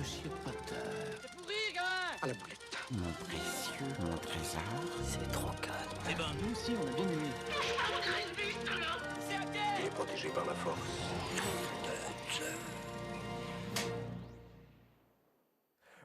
Monsieur Potter. C'est pourri, gamin. À la boulette. Mon précieux, mon trésor. C'est trop calme. Eh ben, nous aussi, on a bien aimé. C'est à quai. Il est protégé par la force.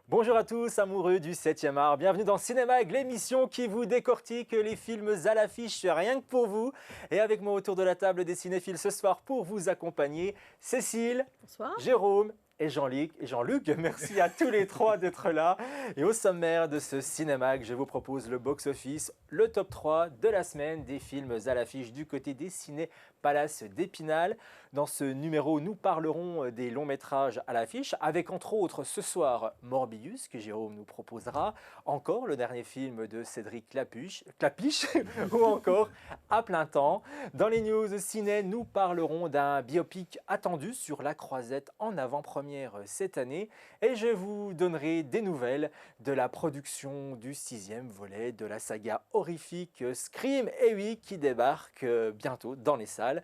Bonjour à tous, amoureux du 7e art. Bienvenue dans Cinémag, l'émission qui vous décortique les films à l'affiche rien que pour vous. Et avec moi autour de la table des cinéphiles ce soir pour vous accompagner, Cécile, Bonsoir. Jérôme et Jean-Luc. Merci à tous les trois d'être là. Et au sommaire de ce Cinémag, je vous propose le box-office, le top 3 de la semaine des films à l'affiche du côté des ciné Palace d'Épinal. Dans ce numéro, nous parlerons des longs métrages à l'affiche, avec entre autres ce soir Morbius, que Jérôme nous proposera, encore le dernier film de Cédric Clapiche, ou encore À plein temps. Dans les news ciné, nous parlerons d'un biopic attendu sur La Croisette en avant-première cette année, et je vous donnerai des nouvelles de la production du 6e volet de la saga horrifique Scream, et oui, qui débarque bientôt dans les salles.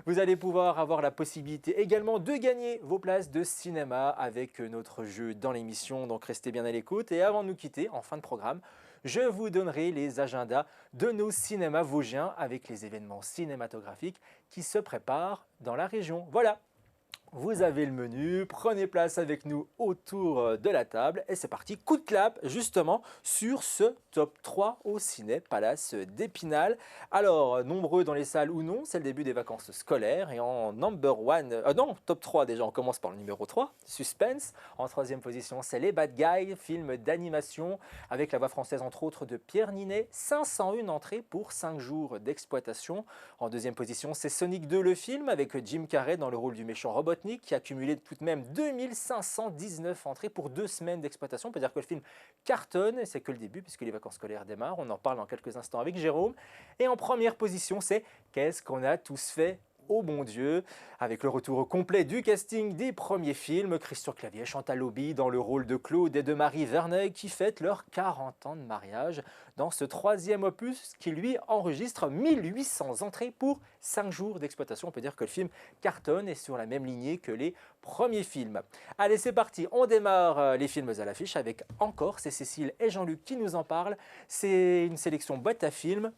Vous allez pouvoir avoir la possibilité également de gagner vos places de cinéma avec notre jeu dans l'émission, donc restez bien à l'écoute. Et avant de nous quitter, en fin de programme, je vous donnerai les agendas de nos cinémas vosgiens avec les événements cinématographiques qui se préparent dans la région. Voilà, vous avez le menu, prenez place avec nous autour de la table et c'est parti, coup de clap justement sur ce top 3 au Ciné Palace d'Épinal. Alors, nombreux dans les salles ou non, c'est le début des vacances scolaires et en top 3 déjà, on commence par le numéro 3, Suspense. En troisième position, c'est Les Bad Guys, film d'animation avec la voix française entre autres de Pierre Ninet, 501 entrées pour 5 jours d'exploitation. En deuxième position, c'est Sonic 2 le film avec Jim Carrey dans le rôle du méchant Robotnik qui a cumulé tout de même 2519 entrées pour 2 semaines d'exploitation. On peut dire que le film cartonne et c'est que le début puisque les vacances scolaires démarrent. On en parle dans quelques instants avec Jérôme. Et en première position, c'est Qu'est-ce qu'on a tous fait ? Oh bon Dieu, avec le retour complet du casting des premiers films, Christian Clavier, Chantal Lobby dans le rôle de Claude et de Marie Verneuil qui fêtent leurs 40 ans de mariage dans ce troisième opus qui lui enregistre 1800 entrées pour 5 jours d'exploitation. On peut dire que le film cartonne et sur la même lignée que les premiers films. Allez, c'est parti, on démarre les films à l'affiche avec encore, c'est Cécile et Jean-Luc qui nous en parlent. C'est une sélection boîte à films.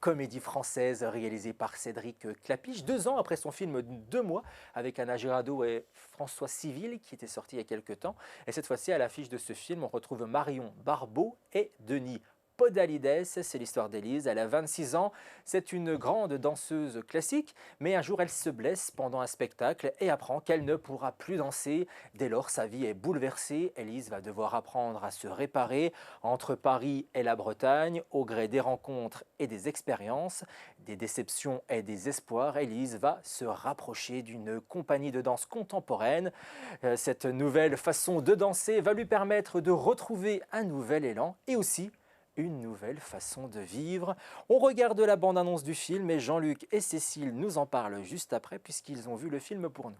Comédie française réalisée par Cédric Clapiche, 2 ans après son film 2 mois avec Anna Girardot et François Civil qui était sorti il y a quelques temps. Et cette fois-ci, à l'affiche de ce film, on retrouve Marion Barbeau et Denis Podalides. C'est l'histoire d'Élise, elle a 26 ans, c'est une grande danseuse classique, mais un jour elle se blesse pendant un spectacle et apprend qu'elle ne pourra plus danser. Dès lors, sa vie est bouleversée, Élise va devoir apprendre à se réparer entre Paris et la Bretagne, au gré des rencontres et des expériences, des déceptions et des espoirs. Élise va se rapprocher d'une compagnie de danse contemporaine. Cette nouvelle façon de danser va lui permettre de retrouver un nouvel élan et aussi une nouvelle façon de vivre. On regarde la bande-annonce du film et Jean-Luc et Cécile nous en parlent juste après puisqu'ils ont vu le film pour nous.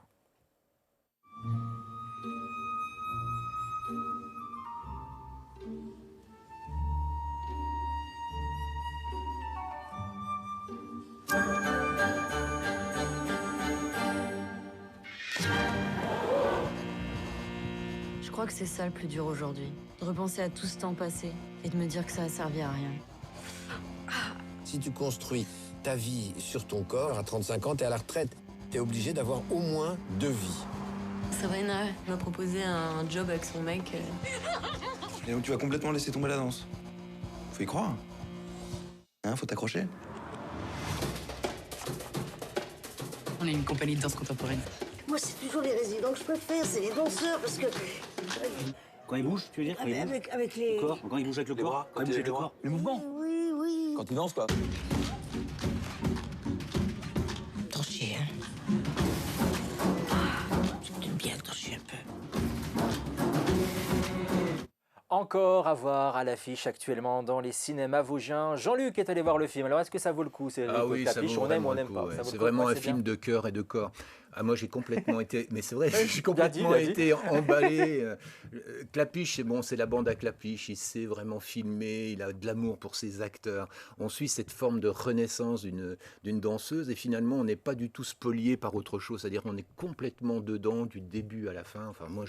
Je crois que c'est ça le plus dur aujourd'hui. De repenser à tout ce temps passé et de me dire que ça a servi à rien. Si tu construis ta vie sur ton corps, à 35 ans, t'es à la retraite. T'es obligé d'avoir au moins 2 vies. Sabrina m'a proposé un job avec son mec. Et donc tu vas complètement laisser tomber la danse. Faut y croire. Hein, faut t'accrocher. On est une compagnie de danse contemporaine. Moi, c'est toujours les résidents que je préfère, c'est les danseurs, parce que... Quand il bouge, tu veux dire quand il bouge avec les... Le corps, quand il bouge avec le corps, bras, quand il bouge avec le bras. corps, le mouvement. Oui, oui. Quand tu danses, quoi. T'en chies, hein. J'aime bien que t'en chies un peu. Encore à voir à l'affiche actuellement dans les cinémas vosgiens. Jean-Luc est allé voir le film. Alors est-ce que ça vaut le coup? Ah oui, ça vaut on aime ou vraiment on le n'aime coup, pas. ouais. Ça vaut C'est le coup, vraiment ouais, un c'est film bien. de cœur et de corps. Ah, moi, j'ai complètement été... Mais c'est vrai, j'ai Bien dit, complètement bien dit. été emballé. Clapiche, c'est bon, c'est la bande à Clapiche. Il sait vraiment filmer, il a de l'amour pour ses acteurs. On suit cette forme de renaissance d'une danseuse et finalement, on n'est pas du tout spolié par autre chose. C'est-à-dire on est complètement dedans du début à la fin. Enfin, moi,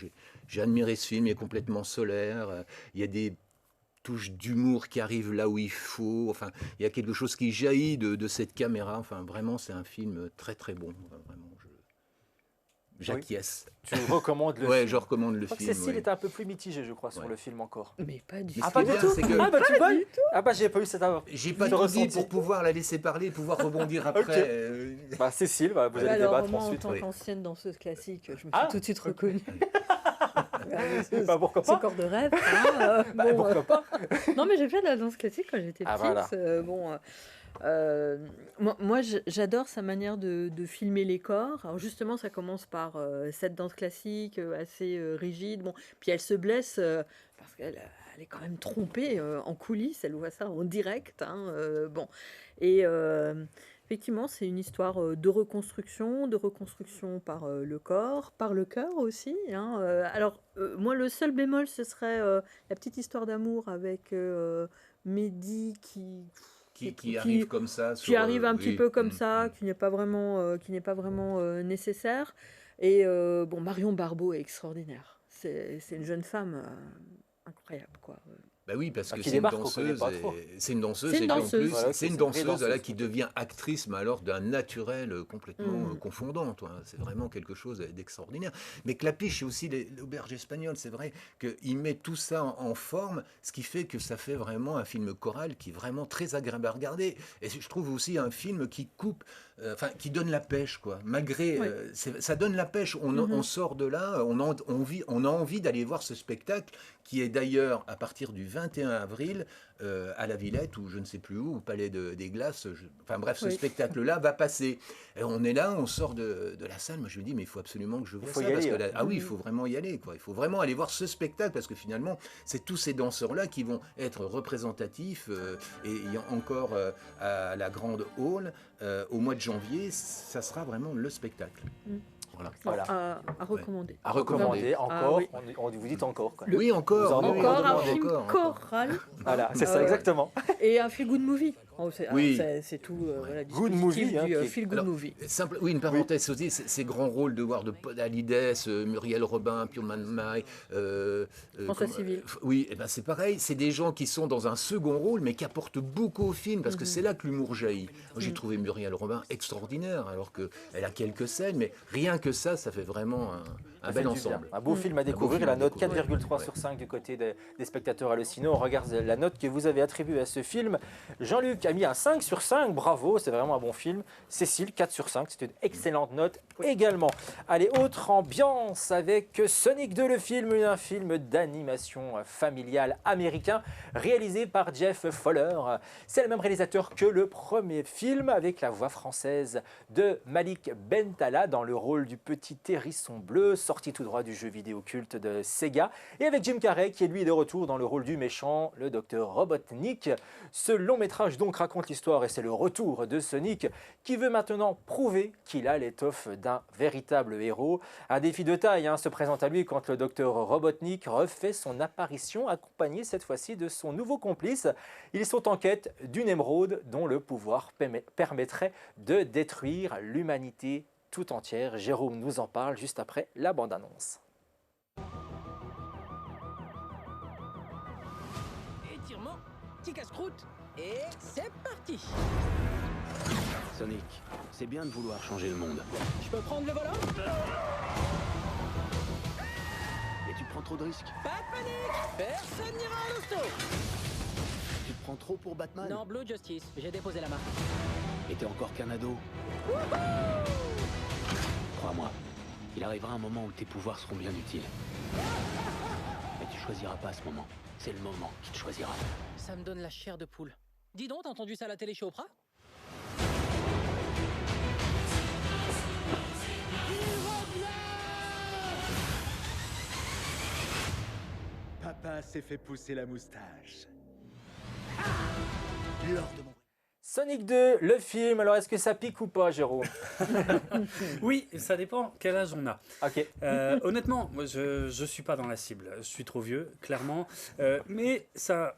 j'ai admiré ce film. Il est complètement solaire. Il y a des touches d'humour qui arrivent là où il faut. Enfin, il y a quelque chose qui jaillit de cette caméra. Enfin, vraiment, c'est un film très, très bon. Vraiment, j'acquiesce. Tu recommandes le Ouais, film. je recommande le Je crois que film. Cécile ouais. était un peu plus mitigée, je crois, sur le film encore. Mais pas du Mais tout. ce qui est bien, c'est que Ah bah tu vois. Ah bah j'ai pas eu cette j'ai pas ce tout dit ressenti. pour pouvoir la laisser parler et pouvoir rebondir après. Ok. Bah Cécile, bah, vous allez Alors, débattre moi, ensuite. en tant oui. qu'ancienne danseuse classique, je me suis Ah. tout de suite reconnue. Bah pourquoi Ce pas. corps de rêve. Hein, Bah, bon, pourquoi pas. Non, mais j'ai fait de la danse classique quand j'étais Ah, petite. voilà. Moi, j'adore sa manière de filmer les corps. Alors justement, ça commence par cette danse classique assez rigide. Bon, puis elle se blesse parce qu'elle elle est quand même trompée en coulisses. Elle voit ça en direct. Hein, bon, et effectivement, c'est une histoire de reconstruction par le corps, par le cœur aussi. Hein. Alors, moi, le seul bémol, ce serait la petite histoire d'amour avec Mehdi Qui arrive comme ça. qui arrive un petit peu comme ça, qui n'est pas vraiment nécessaire. Et bon, Marion Barbeau est extraordinaire. C'est une jeune femme incroyable, quoi. Bah oui, parce que qui c'est une débarque, on danseuse. connaît pas trop. C'est une danseuse. C'est une et puis en danseuse. plus, Voilà, c'est une c'est une danseuse vraie voilà, danseuse. qui devient actrice, mais alors d'un naturel complètement confondant. C'est vraiment quelque chose d'extraordinaire. Mais Clapiche, c'est aussi l'auberge espagnole. C'est vrai qu'il met tout ça en forme, ce qui fait que ça fait vraiment un film choral qui est vraiment très agréable à regarder. Et je trouve aussi un film qui coupe, qui donne la pêche, quoi. Malgré, ça donne la pêche. On sort de là, on a envie d'aller voir ce spectacle qui est d'ailleurs à partir du 21 avril à la Villette ou je ne sais plus où, au Palais des Glaces. Enfin bref, ce spectacle-là va passer. Et on est là, on sort de la salle. Moi, je me dis, mais il faut absolument que je vois faut ça. y Parce aller, que hein. ah oui, il faut vraiment y aller, quoi. Il faut vraiment aller voir ce spectacle parce que finalement, c'est tous ces danseurs-là qui vont être représentatifs. Et il y a encore à la Grande Hall, au mois de janvier, ça sera vraiment le spectacle. Voilà. À recommander. À recommander. Encore, oui. on vous dit encore. Quoi. Oui, encore. Vous en oui, Encore un encore, film encore. choral Voilà, c'est ça exactement. et un feel-good movie. Oh, Oui. C'est tout voilà, Good dispositif movie, hein, du qui est- feel-good Alors, movie. Oui, une parenthèse aussi, ces grands rôles de voir de Podalides, Muriel Robin, Purman May, François Civil. Oui, eh ben c'est pareil, c'est des gens qui sont dans un second rôle, mais qui apportent beaucoup au film, parce que c'est là que l'humour jaillit. Moi, j'ai trouvé Muriel Robin extraordinaire, alors qu'elle a quelques scènes, mais rien que ça fait vraiment un bel ensemble. Un beau film à découvrir. film La à note découvrir. 4,3 sur 5 du côté des spectateurs hallucinants. On regarde la note que vous avez attribuée à ce film. Jean-Luc a mis un 5 sur 5. Bravo, c'est vraiment un bon film. Cécile, 4 sur 5. C'est une excellente note également. Allez, autre ambiance avec Sonic 2, le film, un film d'animation familiale américain réalisé par Jeff Fowler. C'est le même réalisateur que le premier film, avec la voix française de Malik Bentala dans le rôle du petit hérisson bleu, sorti tout droit du jeu vidéo culte de Sega, et avec Jim Carrey qui est lui de retour dans le rôle du méchant, le docteur Robotnik. Ce long métrage donc raconte l'histoire et c'est le retour de Sonic qui veut maintenant prouver qu'il a l'étoffe d'un véritable héros. Un défi de taille se présente à lui quand le docteur Robotnik refait son apparition, accompagné cette fois-ci de son nouveau complice. Ils sont en quête d'une émeraude dont le pouvoir permettrait de détruire l'humanité tout entière. Jérôme nous en parle juste après la bande-annonce. Étirement, petit casse-croûte, et c'est parti. Sonic, c'est bien de vouloir changer le monde. Je peux prendre le volant? Mais tu prends trop de risques. Pas de panique, personne n'ira à l'hosto. Tu te prends trop pour Batman. Non, Blue Justice, j'ai déposé la marque. Et t'es encore qu'un ado. Crois-moi, il arrivera un moment où tes pouvoirs seront bien utiles. Mais tu choisiras pas ce moment. C'est le moment qui te choisira. Ça me donne la chair de poule. Dis donc, t'as entendu ça à la télé chez Oprah? Papa s'est fait pousser la moustache. Sonic 2, le film, alors est-ce que ça pique ou pas, Jérôme? Oui, ça dépend quel âge on a. Ok. Honnêtement, moi, je suis pas dans la cible. Je suis trop vieux, clairement. Mais ça...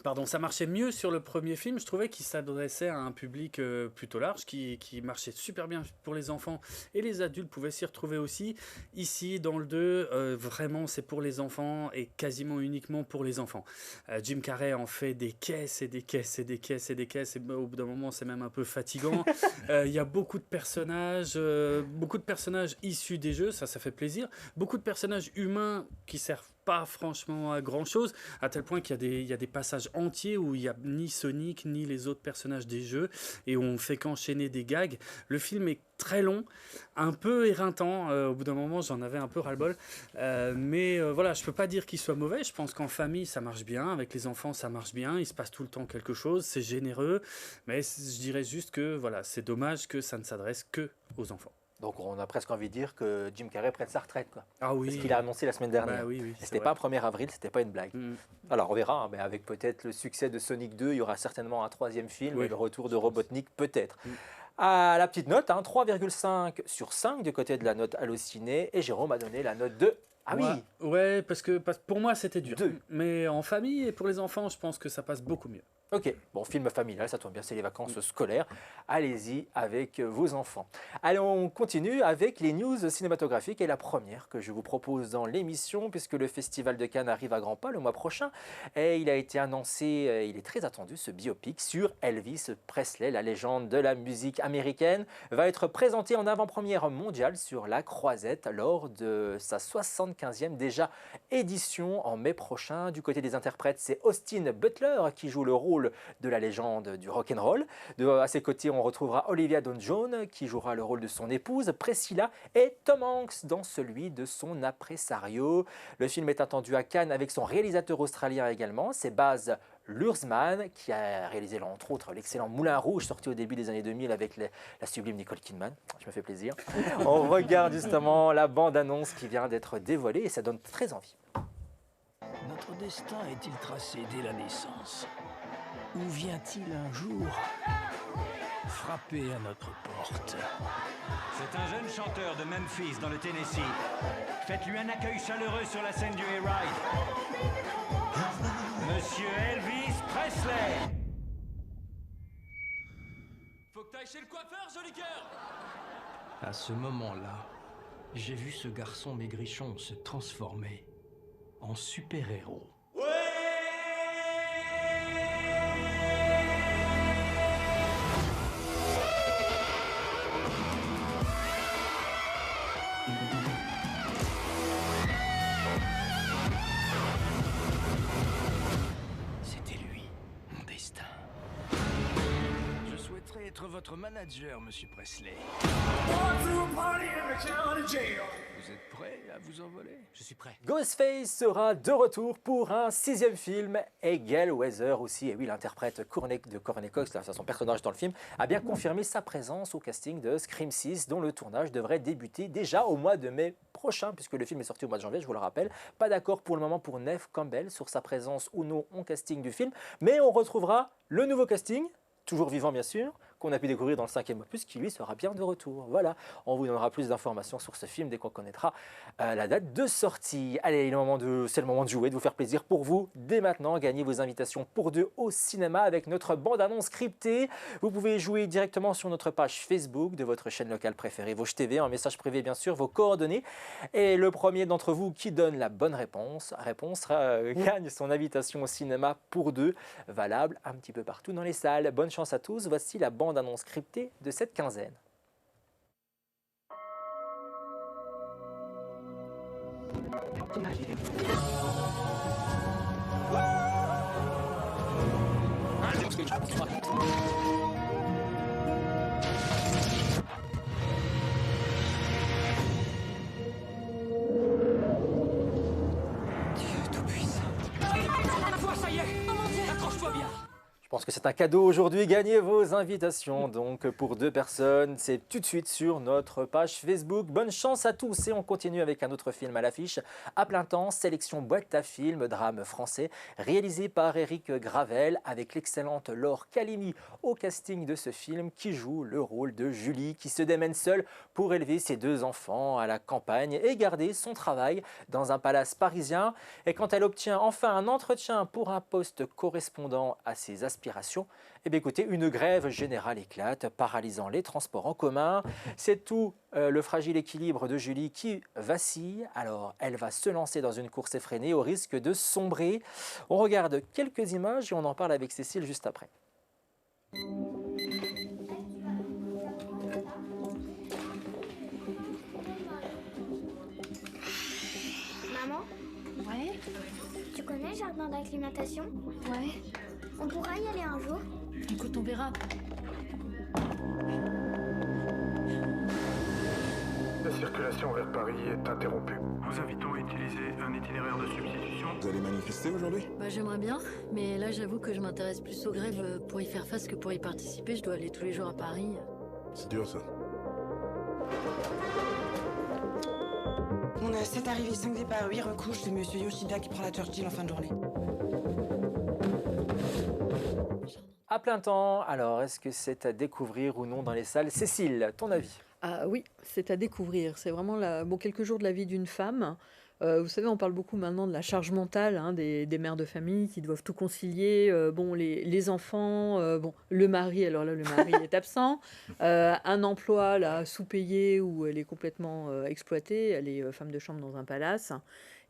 Pardon, ça marchait mieux sur le premier film. Je trouvais qu'il s'adressait à un public plutôt large, qui marchait super bien pour les enfants. Et les adultes pouvaient s'y retrouver aussi. Ici, dans le 2, vraiment, c'est pour les enfants et quasiment uniquement pour les enfants. Jim Carrey en fait des caisses et des caisses et des caisses et des caisses. Et au bout d'un moment, c'est même un peu fatigant. Il y a beaucoup de personnages issus des jeux. Ça fait plaisir. Beaucoup de personnages humains qui servent pas franchement à grand chose, à tel point qu'il y a des passages entiers où il n'y a ni Sonic ni les autres personnages des jeux et où on fait qu'enchaîner des gags. Le film est très long, un peu éreintant, au bout d'un moment j'en avais un peu ras-le-bol, mais voilà, je peux pas dire qu'il soit mauvais. Je pense qu'en famille ça marche bien, avec les enfants ça marche bien, il se passe tout le temps quelque chose, c'est généreux, mais je dirais juste que voilà, c'est dommage que ça ne s'adresse que aux enfants. Donc on a presque envie de dire que Jim Carrey prenne sa retraite, quoi. Ah oui. C'est ce qu'il a annoncé la semaine dernière. Bah oui, c'était pas un 1er avril, c'était pas une blague. Alors on verra, hein, mais avec peut-être le succès de Sonic 2, il y aura certainement un 3e film et le retour de Robotnik peut-être. À la petite note, hein, 3,5 sur 5 du côté de la note Allociné, et Jérôme a donné la note de... Ah oui. Ouais, parce que pour moi c'était dur. Mais en famille et pour les enfants, je pense que ça passe beaucoup mieux. Ok, bon, film familial, ça tombe bien, c'est les vacances scolaires. Allez-y avec vos enfants. Allez, on continue avec les news cinématographiques et la première que je vous propose dans l'émission, puisque le Festival de Cannes arrive à grands pas le mois prochain. Et il a été annoncé, il est très attendu, ce biopic sur Elvis Presley, la légende de la musique américaine, va être présenté en avant-première mondiale sur la Croisette lors de sa 75e déjà édition en mai prochain. Du côté des interprètes, c'est Austin Butler qui joue le rôle de la légende du rock'n'roll. À ses côtés, on retrouvera Olivia Newton-John qui jouera le rôle de son épouse Priscilla et Tom Hanks dans celui de son impresario. Le film est attendu à Cannes avec son réalisateur australien également, c'est Baz Luhrmann qui a réalisé entre autres l'excellent Moulin Rouge sorti au début des années 2000 avec la sublime Nicole Kidman. Je me fais plaisir. On regarde justement la bande-annonce qui vient d'être dévoilée et ça donne très envie. Notre destin est-il tracé dès la naissance ? Ou vient-il un jour frapper à notre porte? C'est un jeune chanteur de Memphis dans le Tennessee. Faites-lui un accueil chaleureux sur la scène du Hayride. Monsieur Elvis Presley. Faut que t'ailles chez le coiffeur, joli cœur. À ce moment-là, j'ai vu ce garçon maigrichon se transformer en super-héros. C'était lui, mon destin. Je souhaiterais être votre manager, monsieur Presley. Vous êtes prêt à vous envoler? Je suis prêt. Ghostface sera de retour pour un 6e film et Gail Weathers aussi, et oui, l'interprète de Courtney Cox, c'est son personnage dans le film, a bien confirmé sa présence au casting de Scream 6 dont le tournage devrait débuter déjà au mois de mai prochain puisque le film est sorti au mois de janvier, je vous le rappelle. Pas d'accord pour le moment pour Neve Campbell sur sa présence ou non au casting du film, mais on retrouvera le nouveau casting, toujours vivant bien sûr, qu'on a pu découvrir dans le 5e opus, qui lui sera bien de retour. Voilà, on vous donnera plus d'informations sur ce film dès qu'on connaîtra la date de sortie. Allez, c'est le moment de jouer, de vous faire plaisir pour vous. Dès maintenant, gagnez vos invitations pour 2 au cinéma avec notre bande-annonce scriptée. Vous pouvez jouer directement sur notre page Facebook de votre chaîne locale préférée, Vosges TV, en message privé bien sûr, vos coordonnées. Et le premier d'entre vous qui donne la bonne réponse gagne son invitation au cinéma pour 2, valable un petit peu partout dans les salles. Bonne chance à tous, voici la bande-annonce scriptée de cette quinzaine. pense que c'est un cadeau aujourd'hui. Gagnez vos invitations donc pour 2 personnes. C'est tout de suite sur notre page Facebook. Bonne chance à tous et on continue avec un autre film à l'affiche. À plein temps, sélection boîte à films, drame français, réalisé par Éric Gravel avec l'excellente Laure Calimi au casting de ce film qui joue le rôle de Julie qui se démène seule pour élever ses 2 enfants à la campagne et garder son travail dans un palace parisien. Et quand elle obtient enfin un entretien pour un poste correspondant à ses aspirations, eh bien écoutez, une grève générale éclate, paralysant les transports en commun. C'est tout le fragile équilibre de Julie qui vacille. Alors, elle va se lancer dans une course effrénée au risque de sombrer. On regarde quelques images et on en parle avec Cécile juste après. Maman? Ouais? Tu connais le jardin d'acclimatation? Ouais. On pourra y aller un jour? Écoute, on verra. La circulation vers Paris est interrompue. Nous invitons à utiliser un itinéraire de substitution. Vous allez manifester aujourd'hui? Bah, j'aimerais bien, mais là, j'avoue que je m'intéresse plus aux grèves pour y faire face que pour y participer. Je dois aller tous les jours à Paris. C'est dur, ça. On a 7 arrivées, 5 départs, 8 recouches. C'est Monsieur Yoshida qui prend la Churchill en fin de journée. À plein temps, alors est-ce que c'est à découvrir ou non dans les salles? Cécile, ton avis? Ah oui, c'est à découvrir. C'est vraiment quelques jours de la vie d'une femme. Vous savez, on parle beaucoup maintenant de la charge mentale des mères de famille qui doivent tout concilier. Les enfants, le mari, alors là, le mari est absent. Un emploi là, sous-payé où elle est complètement exploitée. Elle est femme de chambre dans un palace.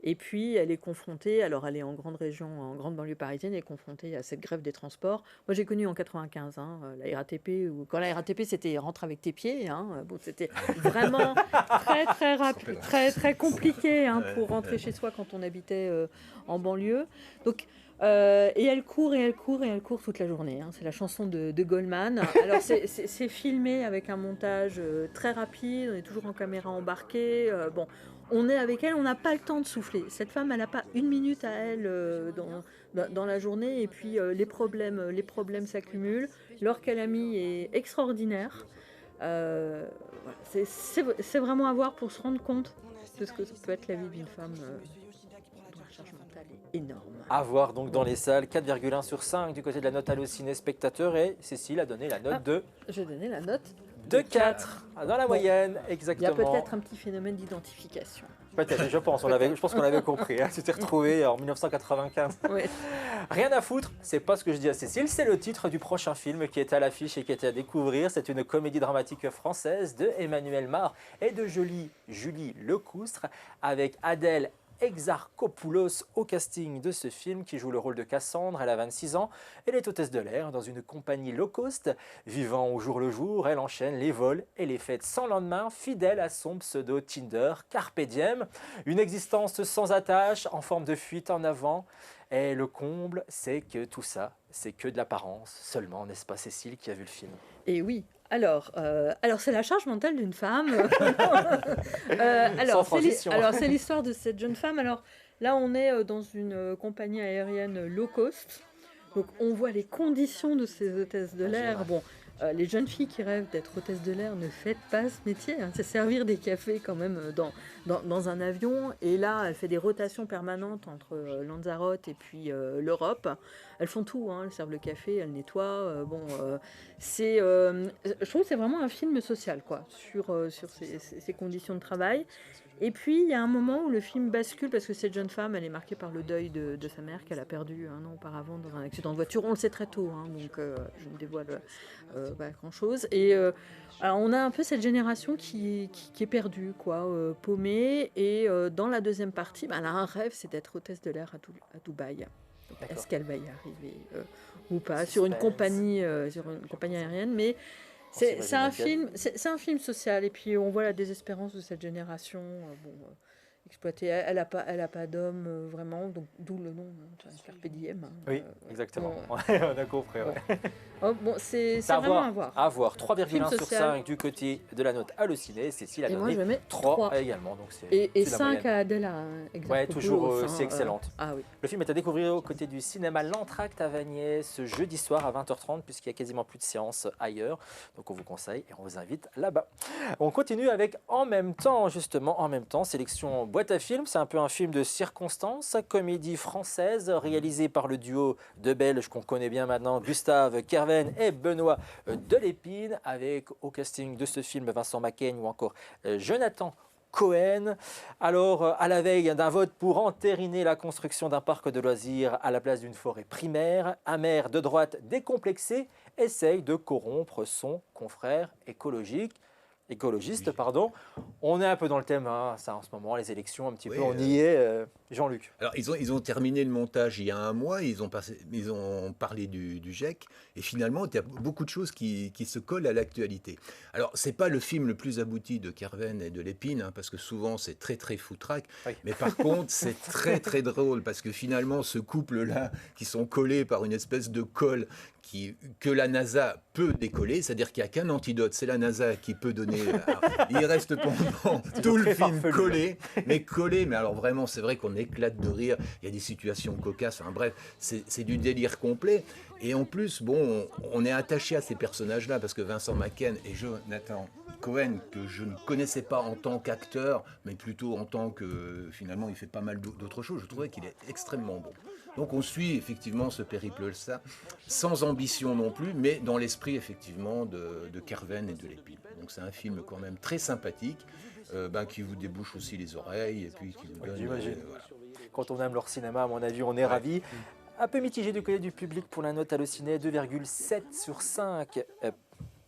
Et puis, elle est confrontée, alors elle est en grande région, en grande banlieue parisienne, elle est confrontée à cette grève des transports. Moi, j'ai connu en 95 la RATP, quand la RATP, c'était rentre avec tes pieds. C'était vraiment très rapide, très compliqué pour rentrer chez soi quand on habitait en banlieue. Donc, et elle court toute la journée. C'est la chanson de Goldman. Alors, c'est filmé avec un montage très rapide, on est toujours en caméra embarquée. On est avec elle, on n'a pas le temps de souffler. Cette femme, elle n'a pas une minute à elle dans la journée. Et puis, les problèmes s'accumulent. Laure Calami est extraordinaire. C'est vraiment à voir pour se rendre compte de ce que peut être la vie d'une femme dont la charge mentale est énorme. À voir donc dans les salles, 4,1 sur 5 du côté de la note Allociné spectateur. Et Cécile a donné la note de... J'ai donné la note de 4 dans la moyenne, exactement. Il y a peut-être un petit phénomène d'identification. Peut-être, je pense qu'on l'avait compris. Tu t'es retrouvé en 1995. Ouais. Rien à foutre, c'est pas ce que je dis à Cécile, c'est le titre du prochain film qui est à l'affiche et qui est à découvrir. C'est une comédie dramatique française de Emmanuel Mar et de Julie Lecoustre avec Adèle Exarchopoulos au casting de ce film qui joue le rôle de Cassandre. Elle a 26 ans, elle est hôtesse de l'air dans une compagnie low cost. Vivant au jour le jour, elle enchaîne les vols et les fêtes sans lendemain, fidèle à son pseudo Tinder Carpe Diem. Une existence sans attache, en forme de fuite en avant. Et le comble, c'est que tout ça, c'est que de l'apparence seulement, n'est-ce pas Cécile qui a vu le film? Et oui. Alors c'est la charge mentale d'une femme. C'est l'histoire de cette jeune femme. Alors là, on est dans une compagnie aérienne low cost. Donc on voit les conditions de ces hôtesses de l'air. Les jeunes filles qui rêvent d'être hôtesses de l'air, ne faites pas ce métier. C'est servir des cafés quand même dans un avion. Et là, elle fait des rotations permanentes entre Lanzarote et puis l'Europe. Elles font tout. Elles servent le café, elles nettoient. Je trouve que c'est vraiment un film social sur ces conditions de travail. Et puis, il y a un moment où le film bascule parce que cette jeune femme, elle est marquée par le deuil de sa mère qu'elle a perdu un an auparavant dans un accident de voiture. On le sait très tôt, donc je ne dévoile pas grand-chose. Et alors on a un peu cette génération qui est perdue, paumée. Et dans la deuxième partie, elle a un rêve, c'est d'être hôtesse de l'air à Dubaï. Est-ce qu'elle va y arriver ou pas sur une compagnie aérienne, mais c'est un film social et puis on voit la désespérance de cette génération exploitée. Elle a pas d'homme vraiment, donc d'où le nom, Carpe Diem. Oui, exactement. On a compris. Ouais. Oh, bon, c'est vraiment à voir. À voir. 3,1 sur 5 du côté de la note Allociné. Cécile a donné moi, je vais mettre 3 également. Donc et 5 à Adela. Ouais, toujours aussi excellente. Ah oui. Le film est à découvrir aux côtés du cinéma L'Entracte à Vagney ce jeudi soir à 20h30 puisqu'il y a quasiment plus de séances ailleurs. Donc on vous conseille et on vous invite là-bas. On continue avec En même temps, justement, En même temps, sélection boîte à films. C'est un peu un film de circonstance, comédie française réalisée par le duo de Belges qu'on connaît bien maintenant, Gustave Kerven et Benoît Delépine, avec au casting de ce film Vincent Macaigne ou encore Jonathan Cohen. Alors, à la veille d'un vote pour entériner la construction d'un parc de loisirs à la place d'une forêt primaire, un maire de droite décomplexé essaye de corrompre son confrère écologiste. On est un peu dans le thème, ça en ce moment, les élections, un petit peu, on y est, Jean-Luc. Alors, ils ont terminé le montage il y a un mois, ils ont parlé du GIEC, et finalement, il y a beaucoup de choses qui se collent à l'actualité. Alors, c'est pas le film le plus abouti de Kerven et de Lépine, parce que souvent, c'est très, très foutraque, mais par contre, c'est très, très drôle, parce que finalement, ce couple-là, qui sont collés par une espèce de colle, que la NASA peut décoller, c'est-à-dire qu'il n'y a qu'un antidote, c'est la NASA qui peut donner... il reste pendant tout le film collé, mais alors vraiment, c'est vrai qu'on éclate de rire, il y a des situations cocasses, enfin bref, c'est du délire complet. Et en plus, bon, on est attaché à ces personnages-là, parce que Vincent Macaigne et Jonathan Cohen, que je ne connaissais pas en tant qu'acteur, mais plutôt en tant que, finalement, il fait pas mal d'autres choses, je trouvais qu'il est extrêmement bon. Donc on suit effectivement ce périple-là, sans ambition non plus, mais dans l'esprit effectivement de Kerven et de Lépine. Donc c'est un film quand même très sympathique, qui vous débouche aussi les oreilles et puis qui vous donne... J'imagine. Voilà. Quand on aime leur cinéma, à mon avis, on est ravis. Un peu mitigé du côté du public pour la note Allociné, 2,7 sur 5.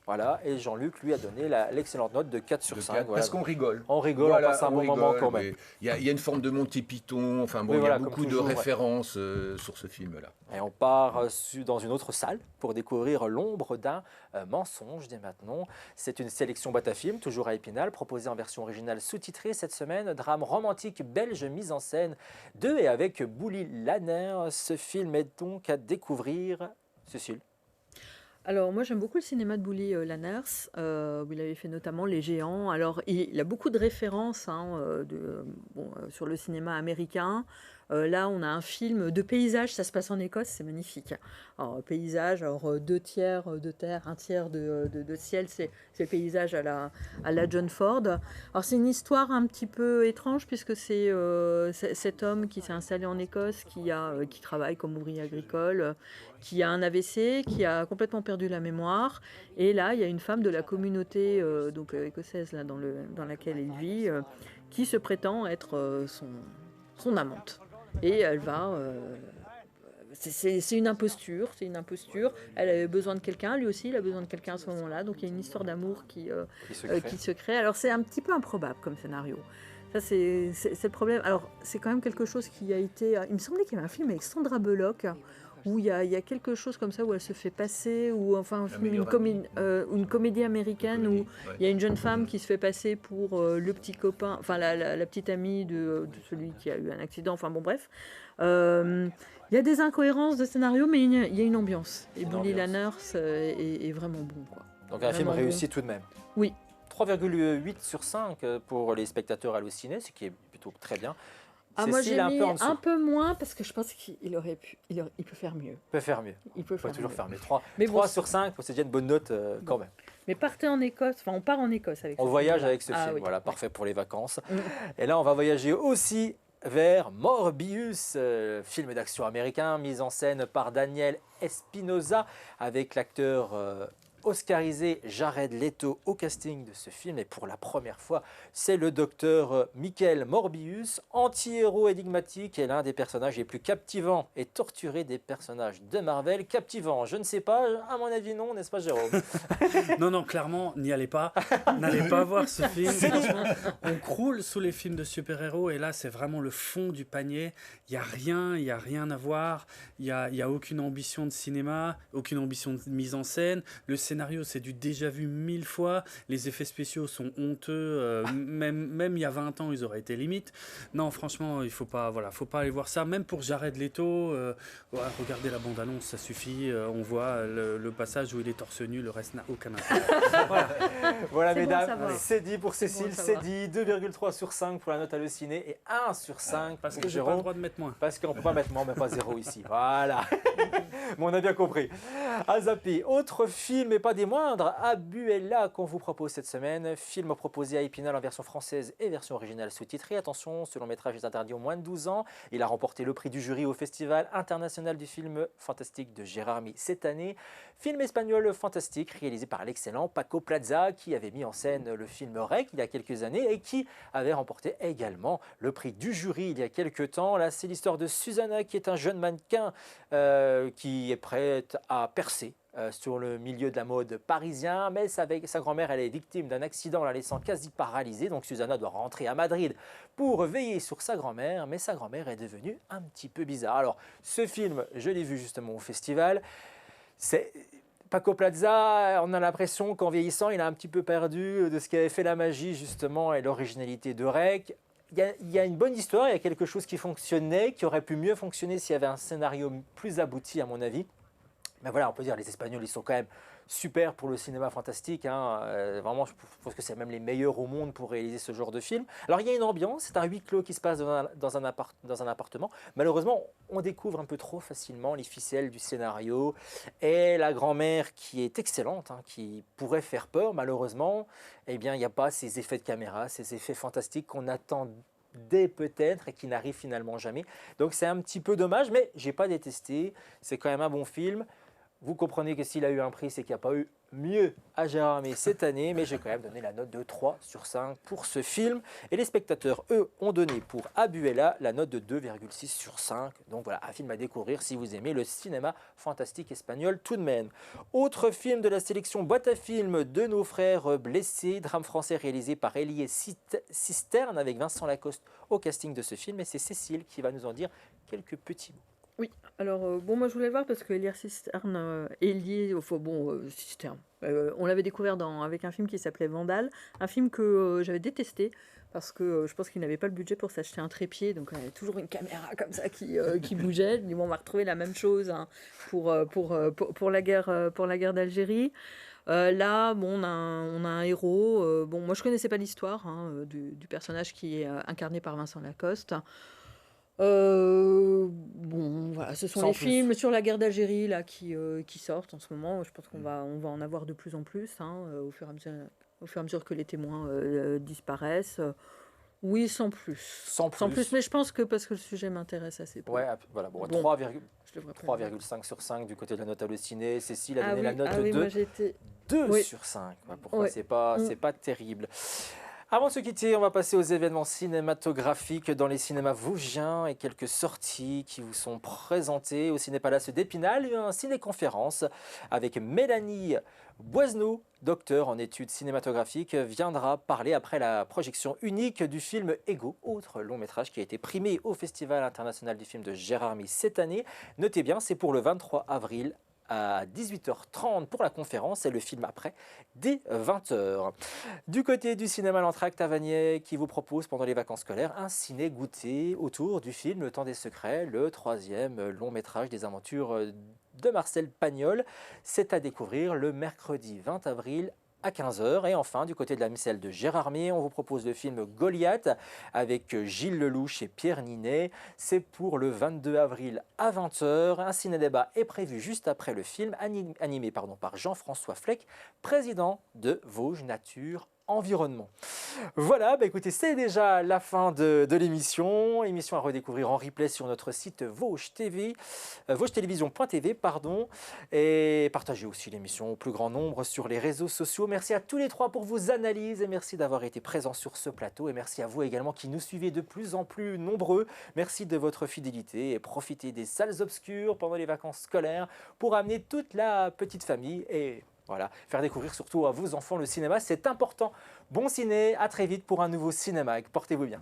Voilà, et Jean-Luc lui a donné l'excellente note de 4 sur 5. Voilà. Parce qu'on rigole. On rigole, on passe un bon moment quand même. Il y a une forme de Monty Python, enfin bon, il y a beaucoup de références sur ce film-là. Et on part dans une autre salle pour découvrir L'ombre d'un mensonge dès maintenant. C'est une sélection boîte à film, toujours à Épinal, proposée en version originale sous-titrée cette semaine. Drame romantique belge mise en scène de et avec Bouli Lanner. Ce film est donc à découvrir. Cécile. Alors moi j'aime beaucoup le cinéma de Bouli Lanners, où il avait fait notamment Les Géants. Alors il a beaucoup de références sur le cinéma américain. Là on a un film de paysage, ça se passe en Écosse, c'est magnifique. Alors paysage, 2 tiers de terre, 1 tiers de ciel, c'est le paysage à la John Ford. Alors c'est une histoire un petit peu étrange puisque c'est cet homme qui s'est installé en Écosse, qui travaille comme ouvrier agricole, qui a un AVC, qui a complètement perdu la mémoire. Et là, il y a une femme de la communauté écossaise là, dans laquelle il vit, qui se prétend être son amante. Et elle va... c'est une imposture, Elle avait besoin de quelqu'un, lui aussi, il a besoin de quelqu'un à ce moment-là. Donc il y a une histoire d'amour qui se crée. Alors c'est un petit peu improbable comme scénario. Ça, c'est le problème. Alors c'est quand même quelque chose qui a été... Il me semblait qu'il y avait un film avec Sandra Bullock, où il y a quelque chose comme ça, où elle se fait passer, ou enfin une comédie américaine où il y a une jeune femme qui se fait passer pour le petit copain, enfin la petite amie de celui qui a eu un accident, enfin bon bref. Il y a des incohérences de scénario, mais il y a une ambiance. Et Bouli Lanners est vraiment bon, quoi. Donc un film réussi tout de même. Oui. 3,8 sur 5 pour les spectateurs Allociné, ce qui est plutôt très bien. Moi j'ai mis un peu moins parce que je pense qu'il peut faire mieux. Il peut faire mieux. Il peut toujours faire mieux. 3 sur 5, c'est déjà une bonne note quand même. Mais partez en Écosse, on part en Écosse avec ce film. On voyage avec ce film, voilà, parfait pour les vacances. Et là on va voyager aussi vers Morbius, film d'action américain mis en scène par Daniel Espinosa avec l'acteur oscarisé Jared Leto au casting de ce film. Et pour la première fois, c'est le docteur Michael Morbius, anti-héros énigmatique et l'un des personnages les plus captivants et torturés des personnages de Marvel. Captivant, je ne sais pas, à mon avis non, n'est-ce pas Jérôme? Non, clairement, n'y allez pas. N'allez pas voir ce film. Franchement, on croule sous les films de super-héros et là, c'est vraiment le fond du panier. Il n'y a rien à voir. Il y a aucune ambition de cinéma, aucune ambition de mise en scène. Le scénario scénario, c'est du déjà vu 1000 fois. Les effets spéciaux sont honteux. Même il y a 20 ans, ils auraient été limite. Non, franchement, il faut pas aller voir ça. Même pour Jared Leto, regardez la bande-annonce, ça suffit. On voit le passage où il est torse nu, le reste n'a aucun intérêt. Voilà, C'est mesdames, bon, c'est dit pour Cécile, c'est bon, dit. 2,3 sur 5 pour la note Allociné et 1 sur 5 Parce pour que j'ai pas Jérôme. le droit de mettre moins. Parce qu'on ne peut pas mettre moins, mais pas 0 ici. Voilà. Bon, on a bien compris. À zapper, autre film et pas des moindres, Abuela, qu'on vous propose cette semaine. Film proposé à Épinal en version française et version originale sous-titrée. Attention, ce long métrage est interdit aux moins de 12 ans. Il a remporté le prix du jury au Festival international du film fantastique de Gérardmer cette année. Film espagnol fantastique réalisé par l'excellent Paco Plaza, qui avait mis en scène le film Rec il y a quelques années et qui avait remporté également le prix du jury il y a quelques temps. Là, c'est l'histoire de Susanna, qui est un jeune mannequin qui est prête à percer sur le milieu de la mode parisien, mais sa grand-mère, elle est victime d'un accident la laissant quasi paralysée, donc Susanna doit rentrer à Madrid pour veiller sur sa grand-mère, mais sa grand-mère est devenue un petit peu bizarre. Alors, ce film, je l'ai vu justement au festival, Paco Plaza, on a l'impression qu'en vieillissant, il a un petit peu perdu de ce qui avait fait la magie justement et l'originalité de Rec. Il y a une bonne histoire, il y a quelque chose qui fonctionnait, qui aurait pu mieux fonctionner s'il y avait un scénario plus abouti à mon avis. Mais voilà, on peut dire les Espagnols, ils sont quand même super pour le cinéma fantastique. Vraiment, je pense que c'est même les meilleurs au monde pour réaliser ce genre de film. Alors, il y a une ambiance, c'est un huis clos qui se passe dans un appartement. Malheureusement, on découvre un peu trop facilement les ficelles du scénario. Et la grand-mère, qui est excellente, qui pourrait faire peur, malheureusement, eh bien, il n'y a pas ces effets de caméra, ces effets fantastiques qu'on attend peut-être et qui n'arrivent finalement jamais. Donc, c'est un petit peu dommage, mais je n'ai pas détesté. C'est quand même un bon film. Vous comprenez que s'il a eu un prix, c'est qu'il n'y a pas eu mieux à Gérardmer cette année, mais j'ai quand même donné la note de 3 sur 5 pour ce film. Et les spectateurs, eux, ont donné pour Abuela la note de 2,6 sur 5. Donc voilà, un film à découvrir si vous aimez le cinéma fantastique espagnol tout de même. Autre film de la sélection boîte à films de nos frères blessés, drame français réalisé par Elie Cisterne avec Vincent Lacoste au casting de ce film. Et c'est Cécile qui va nous en dire quelques petits mots. Oui, alors moi je voulais le voir parce que Cisterne, Cisterne, on l'avait découvert avec un film qui s'appelait Vandale, un film que j'avais détesté parce que je pense qu'il n'avait pas le budget pour s'acheter un trépied, donc il y avait toujours une caméra comme ça qui bougeait. Je me dis, bon, on va retrouver la même chose pour la guerre d'Algérie. Là, bon, on a un héros. Moi je connaissais pas l'histoire du personnage qui est incarné par Vincent Lacoste. Bon, voilà, ce sont les films sur la guerre d'Algérie là qui sortent en ce moment. Je pense qu'on va en avoir de plus en plus au fur et à mesure que les témoins disparaissent. Oui, sans plus. Sans plus, mais je pense que parce que le sujet m'intéresse assez peu. Ouais, voilà, bon, 3,5 sur 5 du côté de la note Allociné. Cécile a donné la note de 2 sur 5. Pourquoi c'est pas terrible. Avant de se quitter, on va passer aux événements cinématographiques dans les cinémas vosgiens et quelques sorties qui vous sont présentées au Cinépalace d'Épinal. Il y a une ciné-conférence avec Mélanie Boisneau, docteur en études cinématographiques, viendra parler après la projection unique du film Ego, autre long métrage qui a été primé au Festival international du film de Gérardmer cette année. Notez bien, c'est pour le 23 avril à 18h30 pour la conférence et le film après dès 20h. Du côté du cinéma L'Entracte à Vagney qui vous propose pendant les vacances scolaires un ciné-goûté autour du film Le Temps des Secrets, le 3e long métrage des aventures de Marcel Pagnol. C'est à découvrir le mercredi 20 avril à 15h. Et enfin, du côté de la Micelle de Gérardmer, on vous propose le film Goliath avec Gilles Lelouch et Pierre Ninet. C'est pour le 22 avril à 20h. Un ciné-débat est prévu juste après le film, animé par Jean-François Fleck, président de Vosges Nature Environnement. Voilà, écoutez, c'est déjà la fin de l'émission. Émission à redécouvrir en replay sur notre site vosgetelevision.tv, et partagez aussi l'émission au plus grand nombre sur les réseaux sociaux. Merci à tous les trois pour vos analyses et merci d'avoir été présents sur ce plateau et merci à vous également qui nous suivez de plus en plus nombreux. Merci de votre fidélité et profitez des salles obscures pendant les vacances scolaires pour amener toute la petite famille et voilà, faire découvrir surtout à vos enfants le cinéma, c'est important. Bon ciné, à très vite pour un nouveau Cinémag. Portez-vous bien.